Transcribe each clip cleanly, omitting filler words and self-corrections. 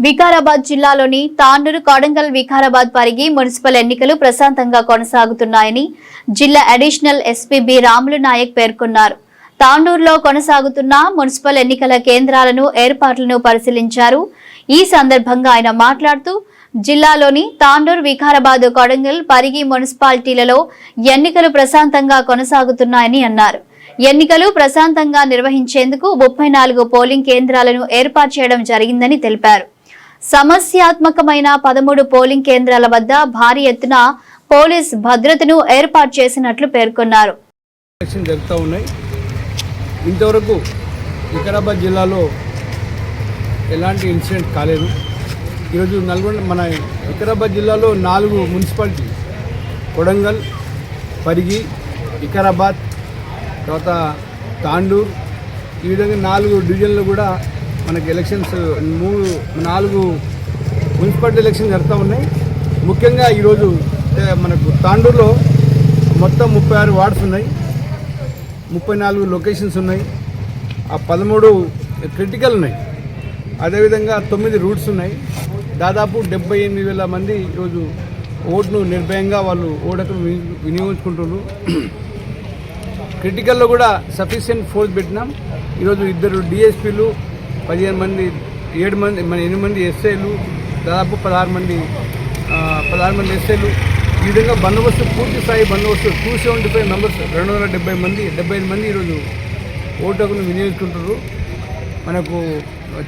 వికారాబాద్ జిల్లాలోని తాండూరు కొడంగల్ వికారాబాద్ పరిగి మున్సిపల్ ఎన్నికలు ప్రశాంతంగా కొనసాగుతున్నాయని జిల్లా additional SP B Ramulu Naik పేర్కొన్నారు. తాండూరులో కొనసాగుతున్న మున్సిపల్ ఎన్నికల కేంద్రాలను ఏర్పాట్లను పరిశీలించారు. ఈ సందర్భంగా ఆయన మాట్లాడుతూ జిల్లాలోని తాండూరు వికారాబాద్ కొడంగల్ పరిగి మున్సిపాలిటీలలో ఎన్నికలు ప్రశాంతంగా కొనసాగుతున్నాయని అన్నారు. ఎన్నికలు ప్రశాంతంగా నిర్వహించేందుకు 34 పోలింగ్ కేంద్రాలను ఏర్పాటు చేయడం జరిగిందని తెలిపారు. సమస్యాత్మకమైన 13 పోలింగ్ కేంద్రాల వద్ద భారీ ఎత్తున పోలీస్ భద్రతను ఏర్పాటు చేసినట్లు పేర్కొన్నారు. ఇంతవరకు వికారాబాద్ జిల్లాలో ఎలాంటి ఇన్సిడెంట్ కాలేదు. ఈరోజు మన వికారాబాద్ జిల్లాలో 4 మున్సిపాలిటీ కొడంగల్, పరిగి, వికారాబాద్, తర్వాత తాండూర్, ఈ విధంగా 4 డివిజన్లు కూడా మనకి ఎలక్షన్స్ 4 మున్సిపాలిటీ ఎలక్షన్ జరుగుతూ ఉన్నాయి. ముఖ్యంగా ఈరోజు మనకు తాండూరులో మొత్తం 36 వార్డ్స్ ఉన్నాయి, 34 లొకేషన్స్ ఉన్నాయి, ఆ 13 క్రిటికల్ ఉన్నాయి, అదేవిధంగా 9 రూట్స్ ఉన్నాయి. దాదాపు 78,000 మంది ఈరోజు ఓటును నిర్భయంగా వాళ్ళు ఓటును వినియోగించుకుంటున్నారు. క్రిటికల్లో కూడా సఫిషియెంట్ ఫోర్స్ పెట్టినాం. ఈరోజు 2 డిఎస్పీలు, 15 మంది, 8 మంది ఎస్ఐలు, దాదాపు 16 మంది ఎస్ఐలు, ఈ విధంగా బందోబస్తు పూర్తి స్థాయి బందోబస్తు 275 మెంబర్స్, 275 మంది ఈరోజు ఓటును వినియోగించుకుంటారు. మనకు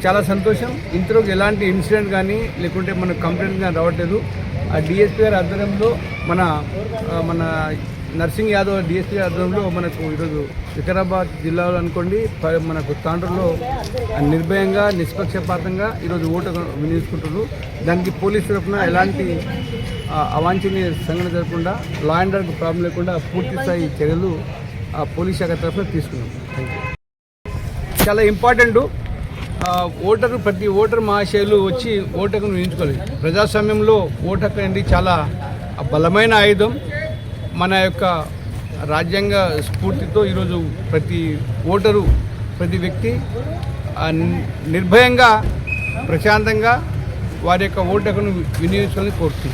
చాలా సంతోషం. ఇంతలోకి ఎలాంటి ఇన్సిడెంట్ కానీ లేకుంటే మనకు కంప్లైంట్ కానీ రావట్లేదు. ఆ డిఎస్పీ గారి ఆధ్వర్యంలో మన నర్సింగ్ యాదవ్ డిఎస్పీ ఆధ్వర్యంలో మనకు ఈరోజు వికారాబాద్ జిల్లాలో అనుకోండి, మనకు తాండూరులో నిర్భయంగా నిష్పక్షపాతంగా ఈరోజు ఓటు వినియోగించుకుంటున్నారు. దానికి పోలీసు తరఫున ఎలాంటి అవాంఛనీయ సంఘటన జరగకుండా, లా అండ్ ఆర్డర్ ప్రాబ్లం లేకుండా పూర్తి స్థాయి చర్యలు పోలీస్ శాఖ తరఫున తీసుకున్నాం. Thank you. చాలా ఇంపార్టెంట్. ప్రతి ఓటర్ మహాశయులు వచ్చి ఓటు హక్కును వినియోగించుకోవాలి. ప్రజాస్వామ్యంలో ఓటు హక్కు అనేది చాలా బలమైన ఆయుధం. మన యొక్క రాజ్యాంగ స్ఫూర్తితో ఈరోజు ప్రతి ఓటరు, ప్రతి వ్యక్తి నిర్భయంగా ప్రశాంతంగా వారి యొక్క ఓటు హక్కును వినియోగించుకోవాలని కోరుతుంది.